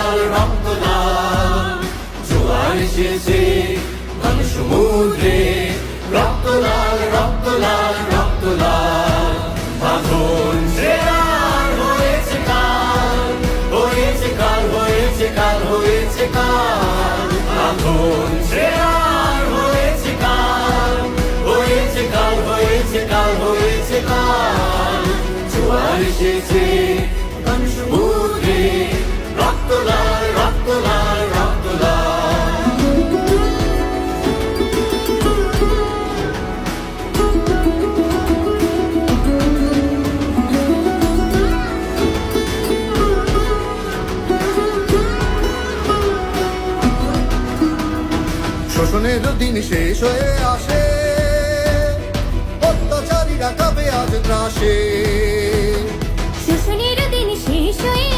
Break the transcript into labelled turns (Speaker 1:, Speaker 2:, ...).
Speaker 1: লাল রক্ত লাল, জোয়ার এসেছে ঘন সমুদ্রে, রক্ত লাল রক্ত লাল রক্ত লাল। বাঁধন ছেঁড়ার হয়েছে কাল, হয়েছে কাল, হয়েছে কাল, হয়েছে কাল। বাঁধন ছেঁড়ার হয়েছে কাল, হয়েছে কাল, হয়েছে কাল, হয়েছে কাল। জোয়ার এসেছে ঘন সমুদ্রে, রক্ত লাল রক্ত লাল রক্ত লাল।
Speaker 2: শোষণের দিন শেষ হয়ে আসে, অত্যাচারীরা কাঁপে আজ ত্রাসে।
Speaker 3: শোষণের দিন শেষ হয়ে